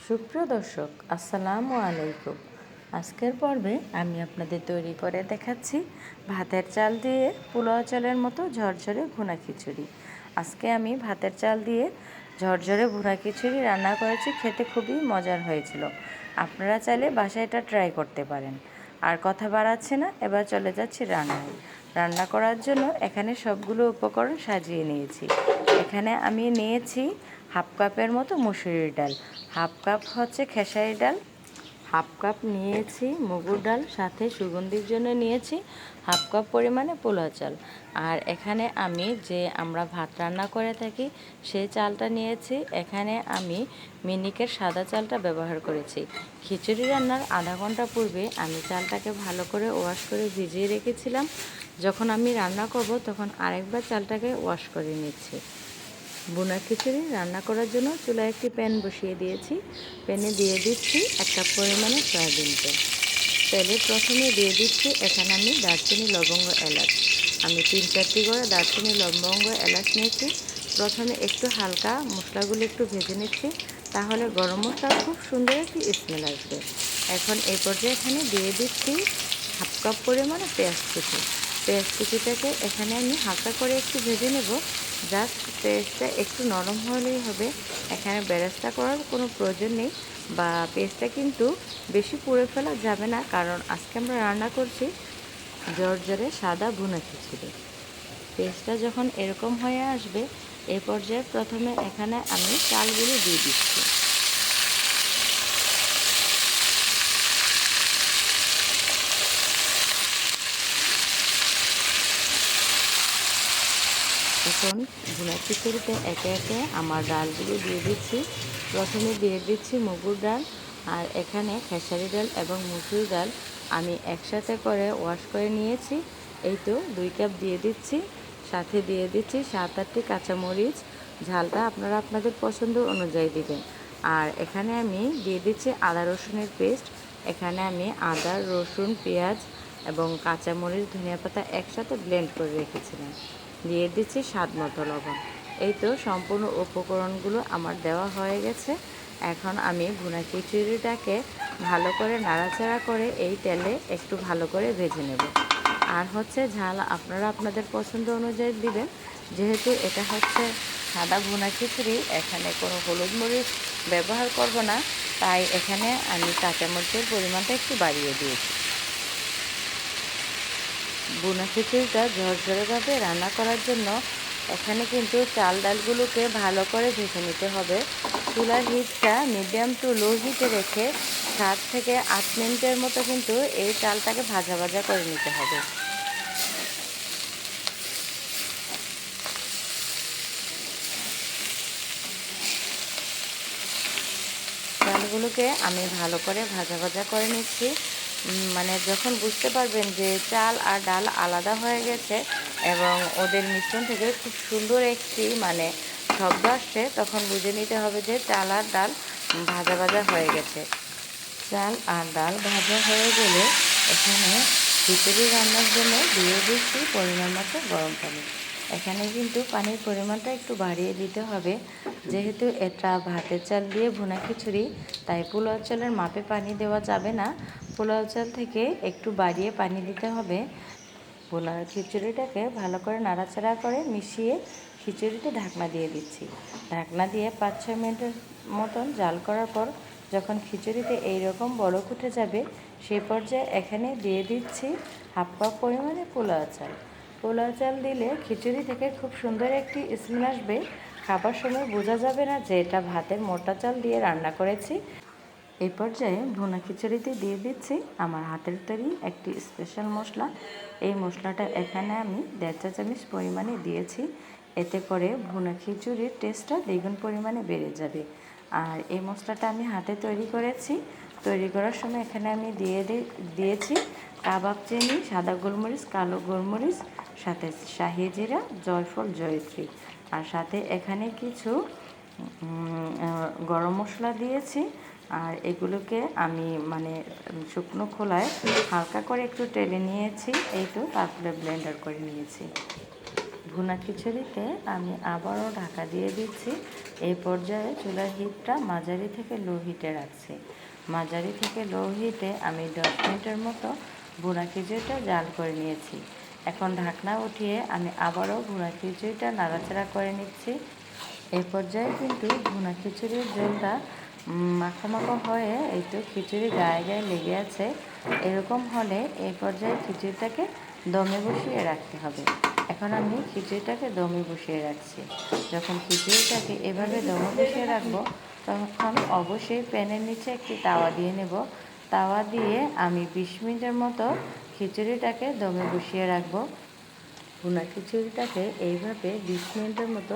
সুপ্রিয় দর্শক, আসসালামু আলাইকুম। আজকের পর্বে আমি আপনাদের তৈরি করে দেখাচ্ছি ভাতের চাল দিয়ে পোলাও চালের মতো ঝরঝরে ভুনা খিচুড়ি। আজকে আমি ভাতের চাল দিয়ে ঝরঝরে ভুনা খিচুড়ি রান্না করেছি, খেতে খুবই মজার হয়েছিল। আপনারা চাইলে বাসায় এটা ট্রাই করতে পারেন। আর কথা বাড়াচ্ছি না, এবার চলে যাচ্ছি রান্নায়। রান্না করার জন্য এখানে সবগুলো উপকরণ সাজিয়ে নিয়েছি। এখানে আমি নিয়েছি হাফ কাপের মতো মুসুরির ডাল, হাফ কাপ হচ্ছে খেসারি ডাল, হাফ কাপ নিয়েছি মুগুর ডাল, সাথে সুগন্ধির জন্য নিয়েছি হাফ কাপ পরিমাণে পোলাও চাল। আর এখানে আমি যে আমরা ভাত রান্না করে থাকি সেই চালটা নিয়েছি। এখানে আমি মিনিকের সাদা চালটা ব্যবহার করেছি। খিচুড়ি রান্নার আধা ঘন্টা পূর্বে আমি চালটাকে ভালো করে ওয়াশ করে ভিজিয়ে রেখেছিলাম। যখন আমি রান্না করব তখন আরেকবার চালটাকে ওয়াশ করে নিচ্ছি। ভুনা খিচুড়ি রান্না করার জন্য চুলায় একটি প্যান বসিয়ে দিয়েছি। প্যানে দিয়ে দিচ্ছি 1 কাপ পরিমাণে সয়াবিন তেল। তেলে প্রথমে দিয়ে দিচ্ছি এখানে আমি দারচিনি, লবঙ্গ, এলাচ। আমি 3-4টি করে দারচিনি, লবঙ্গ, এলাচ নিয়েছি। প্রথমে একটু হালকা মশলাগুলো একটু ভেজে নিচ্ছি, তাহলে গরম মশলার খুব সুন্দর একটি স্মেল আসবে। এখন এই পর্যায়ে এখানে দিয়ে দিচ্ছি হাফ কাপ পরিমাণে পেঁয়াজ কুচি। পেঁয়াজ কুচিটাকে এখানে আমি হালকা করে একটু ভেজে নেব। জাস্ট পেঁয়াজটা একটু নরম হলেই হবে, এখানে বেরেস্তা করার কোনো প্রয়োজন নেই, বা পেঁয়াজটা কিন্তু বেশি পুড়ে ফেলা যাবে না, কারণ আজকে আমরা রান্না করছি ঝরঝরে সাদা ভুনা খিচুড়ি। পেঁয়াজটা যখন এরকম হয়ে আসবে এই পর্যায়ে প্রথমে এখানে আমি চালগুলো দিয়ে দিচ্ছি। এখন ভুনা খিচুড়িতে একে একে আমার ডালগুলো দিয়ে দিচ্ছি। প্রথমে দিয়ে দিচ্ছি মুগুর ডাল, আর এখানে খেসারি ডাল এবং মুসুর ডাল আমি একসাথে করে ওয়াশ করে নিয়েছি। এই তো 2 কাপ দিয়ে দিচ্ছি। সাথে দিয়ে দিচ্ছি 7-8টি কাঁচামরিচ, ঝালটা আপনারা আপনাদের পছন্দ অনুযায়ী দিবেন। আর এখানে আমি দিয়ে দিচ্ছি আদা রসুনের পেস্ট। এখানে আমি আদা, রসুন, পেঁয়াজ এবং কাঁচামরিচ, ধনিয়া পাতা একসাথে ব্লেন্ড করে রেখেছিলাম। দিয়ে দিচ্ছি স্বাদ মতো লবণ। এই তো সম্পূর্ণ উপকরণগুলো আমার দেওয়া হয়ে গেছে। এখন আমি ভুনা খিচুড়িটাকে ভালো করে নাড়াচাড়া করে এই তেলে একটু ভালো করে ভেজে নেব। আর হচ্ছে ঝাল আপনারা আপনাদের পছন্দ অনুযায়ী দিবেন। যেহেতু এটা হচ্ছে সাদা ভুনা খিচুড়ি, এখানে কোনো হলুদ মরিচ ব্যবহার করব না, তাই এখানে আমি কাঁচামরিচের পরিমাণটা একটু বাড়িয়ে দিয়েছি। ভুনা খিচুড়িটা ঝরঝরেভাবে রান্না করার জন্য এখানে কিন্তু চাল ডালগুলোকে ভালো করে ভেজে নিতে হবে। চুলার হিটটা মিডিয়াম টু লো হিটে রেখে 7 থেকে 8 মিনিটের মতো কিন্তু এই চালটাকে ভাজা ভাজা করে নিতে হবে। চালগুলোকে আমি ভালো করে ভাজা ভাজা করে নিচ্ছি। মানে যখন বুঝতে পারবেন যে চাল আর ডাল আলাদা হয়ে গেছে এবং ওদের মিশ্রণ থেকে খুব সুন্দর একটি শব্দ আসছে, তখন বুঝে নিতে হবে যে চাল আর ডাল ভাজা ভাজা হয়ে গেছে। চাল আর ডাল ভাজা হয়ে গেলে এখানে খিচুড়ি রান্নার জন্য দিয়ে দিচ্ছি পরিমাণ মতো গরম পানি। এখানে কিন্তু পানির পরিমাণটা একটু বাড়িয়ে দিতে হবে, যেহেতু এটা ভাতের চাল দিয়ে ভুনা খিচুড়ি, তাই পোলাও চালের মাপে পানি দেওয়া যাবে না। পোলাও চাল থেকে একটু বাড়িয়ে পানি দিতে হবে। ভুনা খিচুড়িটাকে ভালো করে নাড়াচাড়া করে মিশিয়ে খিচুড়িতে ঢাকনা দিয়ে দিচ্ছি। ঢাকনা দিয়ে 5-6 মিনিটের মতন জাল করার পর যখন খিচুড়িতে এইরকম বলক উঠে যাবে, সেই পর্যায়ে এখানে দিয়ে দিচ্ছি হাফ কাপ পরিমাণে পোলাও চাল। পোলাও চাল দিলে খিচুড়ি থেকে খুব সুন্দর একটি স্মেল আসবে। খাবার সময় বোঝা যাবে না যে এটা ভাতের মোটা চাল দিয়ে রান্না করেছি। এই পর্যায়ে ভুনা খিচুড়িতে দিয়ে দিচ্ছি আমার হাতের তৈরি একটি স্পেশাল মশলা। এই মশলাটা এখানে আমি 1.5 চা চামচ পরিমাণে দিয়েছি। এতে করে ভুনা খিচুড়ির টেস্টটা দ্বিগুণ পরিমাণে বেড়ে যাবে। আর এই মশলাটা আমি হাতে তৈরি করেছি। তৈরি করার সময় এখানে আমি দিয়েছি কাবাব চিনি, সাদা গোলমরিচ, কালো গোলমরিচ, সাথে শাহি জিরা, জয়ফল, জয়িত্রী, আর সাথে এখানে কিছু গরম মশলা দিয়েছি। আর এগুলোকে আমি শুকনো খোলায় হালকা করে একটু টেলে নিয়েছি। এই তো তারপরে ব্লেন্ডার করে নিয়েছি। ভুনা খিচুড়িতে আমি আবারও ঢাকা দিয়ে দিচ্ছি এই পর্যায়ে চুলার হিটটা মাঝারি থেকে লো হিটে রাখছি। মাঝারি থেকে লো হিটে আমি 10 মিনিটের মতো ভুনা খিচুড়িটা জাল করে নিয়েছি। এখন ঢাকনা উঠিয়ে আমি আবারও ভুনা খিচুড়িটা নাড়াচাড়া করে নিচ্ছি। এই পর্যায়ে কিন্তু ভুনা খিচুড়ির ঝোলটা মাখো মাখো হয়ে এই তো খিচুড়ি গায়ে গায়ে লেগে আছে। এরকম হলে এই পর্যায়ে খিচুড়িটাকে দমে বসিয়ে রাখতে হবে। এখন আমি খিচুড়িটাকে দমে বসিয়ে রাখছি। যখন খিচুড়িটাকে এভাবে দমে বসিয়ে রাখবো তখন অবশ্যই প্যানের নিচে একটি তাওয়া দিয়ে নেব। তাওয়া দিয়ে আমি 20 মিনিটের মতো খিচুড়িটাকে দমে বসিয়ে রাখবো। ভুনা খিচুড়িটাকে এইভাবে 20 মিনিটের মতো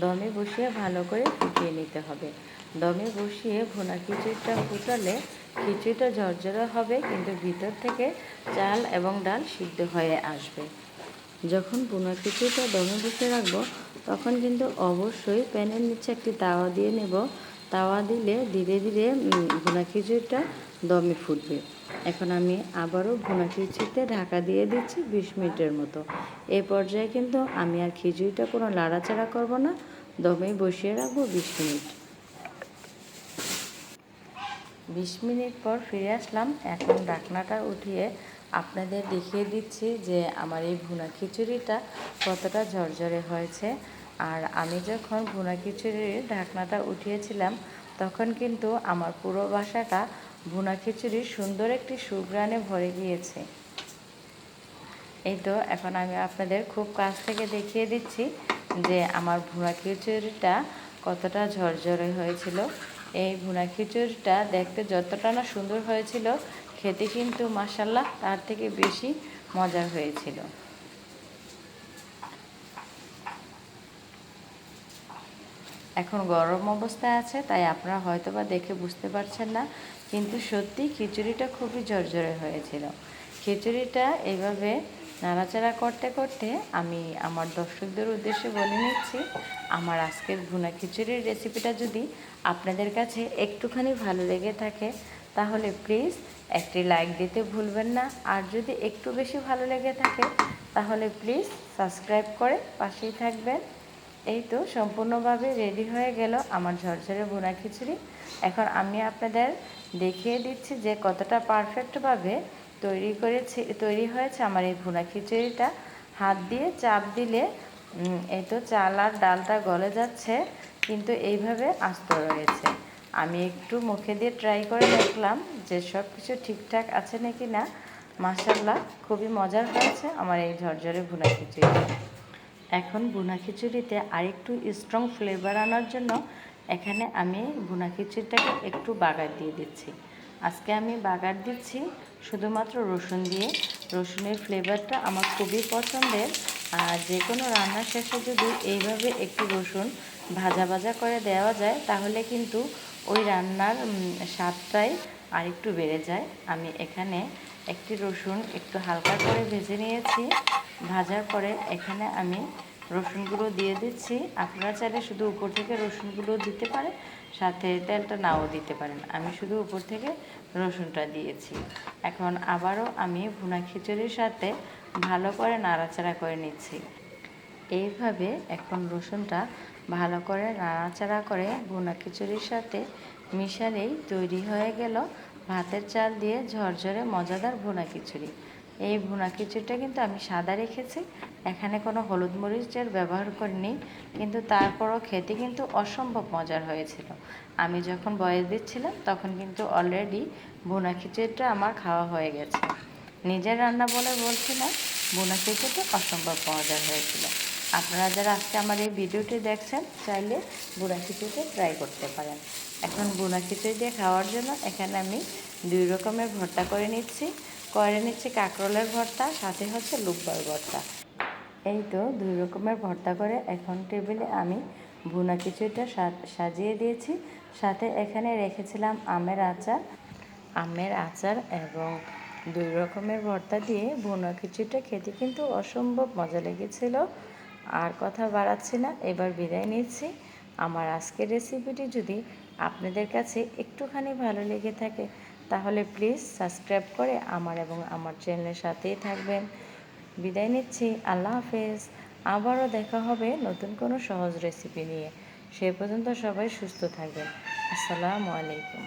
দমে বসিয়ে ভালো করে ফুটিয়ে নিতে হবে। দমে বসিয়ে ভুনা খিচুড়িটা ফুটালে খিচুড়িটা ঝরঝরে হবে, কিন্তু ভিতর থেকে চাল এবং ডাল সিদ্ধ হয়ে আসবে। যখন ভুনা খিচুড়িটা দমে বসিয়ে রাখবো তখন কিন্তু অবশ্যই প্যানের নিচে একটি তাওয়া দিয়ে নেব। তাওয়া দিলে ধীরে ধীরে ভুনা খিচুড়িটা দমে ফুটবে। এখন আমি আবারও ভুনা খিচুড়িতে ঢাকা দিয়ে দিচ্ছি 20 মিনিটের মতো। এই পর্যায়ে কিন্তু আমি আর খিচুড়িটা কোনো নাড়াচাড়া করব না, দমেই বসিয়ে রাখবো 20 মিনিট। 20 মিনিট পর ফিরে আসলাম। এখন ঢাকনাটা উঠিয়ে আপনাদের দেখিয়ে দিচ্ছি যে আমার এই ভুনা খিচুড়িটা কতটা ঝরঝরে হয়েছে। আর আমি যখন ভুনা খিচুড়ির ঢাকনাটা উঠিয়েছিলাম তখন কিন্তু আমার পুরো বাসাটা ভুনা খিচুড়ির সুন্দর একটি সুঘ্রাণে ভরে গিয়েছে। এই তো এখন আমি আপনাদের খুব কাছ থেকে দেখিয়ে দিচ্ছি যে আমার ভুনা খিচুড়িটা কতটা ঝরঝরে হয়েছিল। এই ভুনা খিচুড়িটা দেখতে যতটা না সুন্দর হয়েছিল, খেতে কিন্তু মাশাআল্লাহ তার থেকে বেশি মজার হয়েছিল। এখন গরম অবস্থায় আছে তাই আপনারা হয়তোবা দেখে বুঝতে পারছেন না, কিন্তু সত্যি খিচুড়িটা খুবই ঝরঝরে হয়েছিল। খিচুড়িটা এইভাবে নাড়াচাড়া করতে করতে আমি আমার দর্শকদের উদ্দেশ্যে বলে নিচ্ছি, আমার আজকের ভুনা খিচুড়ির রেসিপিটা যদি আপনাদের কাছে একটুখানি ভালো লেগে থাকে তাহলে প্লিজ একটি লাইক দিতে ভুলবেন না। আর যদি একটু বেশি ভালো লেগে থাকে তাহলে প্লিজ সাবস্ক্রাইব করে পাশেই থাকবেন। এই তো সম্পূর্ণভাবে রেডি হয়ে গেল আমার ঝরঝরে ভুনা খিচুড়ি। এখন আমি আপনাদের দেখিয়ে দিচ্ছি যে কতটা পারফেক্টভাবে তৈরি হয়েছে আমার এই ভুনা খিচুড়িটা। হাত দিয়ে চাপ দিলে এই তো চাল আর ডালটা গলে যাচ্ছে, কিন্তু এইভাবে আস্ত রয়েছে। আমি একটু মুখে দিয়ে ট্রাই করে দেখলাম যে সব কিছু ঠিকঠাক আছে নাকি না। মাশাআল্লাহ খুবই মজার হয়েছে আমার এই ঝরঝরে ভুনা খিচুড়ি। এখন ভুনা খিচুড়িতে আরেকটু স্ট্রং ফ্লেভার আনার জন্য এখানে আমি ভুনা খিচুড়িটাকে একটু বাগার দিয়ে দিচ্ছি। আজকে আমি বাগার দিচ্ছি শুধুমাত্র রসুন দিয়ে। রসুনের ফ্লেভারটা আমার খুবই পছন্দের। আর যে কোনো রান্নার শেষে যদি এইভাবে একটু রসুন ভাজা ভাজা করে দেওয়া যায় তাহলে কিন্তু ওই রান্নার স্বাদটাই আরেকটু বেড়ে যায়। আমি এখানে একটি রসুন একটু হালকা করে ভেজে নিয়েছি। ভাজার পরে এখানে আমি রসুনগুলো দিয়ে দিচ্ছি। আপনারা চাইলে শুধু উপর থেকে রসুনগুলো দিতে পারেন, সাথে তেলটা নাও দিতে পারেন। আমি শুধু উপর থেকে রসুনটা দিয়েছি। এখন আবারও আমি ভুনা খিচুড়ির সাথে ভালো করে নাড়াচাড়া করে নিচ্ছি। এইভাবে এখন রসুনটা ভালো করে নাড়াচাড়া করে ভুনা খিচুড়ির সাথে মিশালেই তৈরি হয়ে গেল ভাতের চাল দিয়ে ঝরঝরে মজাদার ভুনা খিচুড়ি। এই ভুনা খিচুড়িটা কিন্তু আমি সাদা রেখেছি, এখানে কোনো হলুদ মরিচের ব্যবহার করিনি, কিন্তু তারপরও খেতে কিন্তু অসম্ভব মজার হয়েছিল। আমি যখন বয়স দিচ্ছিলাম তখন কিন্তু অলরেডি ভুনা খিচুড়িটা আমার খাওয়া হয়ে গেছে। নিজের রান্না বলে বলছি না, ভুনা খিচুড়িটা অসম্ভব মজার হয়েছিল। আপনারা যারা আজকে আমার এই ভিডিওটি দেখছেন চাইলে ভুনা খিচুড়িটা ট্রাই করতে পারেন। এখন ভুনা খিচুড়ি দিয়ে খাওয়ার জন্য এখানে আমি 2 রকমের ভর্তা করে নিচ্ছি কাঁকরোলের ভর্তা, সাথে হচ্ছে লুব্বার ভর্তা। এই তো 2 রকমের ভর্তা করে এখন টেবিলে আমি ভুনা খিচুড়িটা সাজিয়ে দিয়েছি। সাথে এখানে রেখেছিলাম আমের আচার এবং 2 রকমের ভর্তা দিয়ে ভুনা খিচুড়িটা খেতে কিন্তু অসম্ভব মজা লেগেছিল। আর কথা বাড়াচ্ছি না, এবার বিদায় নিচ্ছি। আমার আজকের রেসিপিটি যদি আপনাদের কাছে একটুখানি ভালো লেগে থাকে তাহলে প্লিজ সাবস্ক্রাইব করে আমার এবং আমার চ্যানেলের সাথেই থাকবেন। বিদায় নিচ্ছি, আল্লাহ হাফেজ। আবারও দেখা হবে নতুন কোনো সহজ রেসিপি নিয়ে। সেই পর্যন্ত সবাই সুস্থ থাকবেন। আসসালামু আলাইকুম।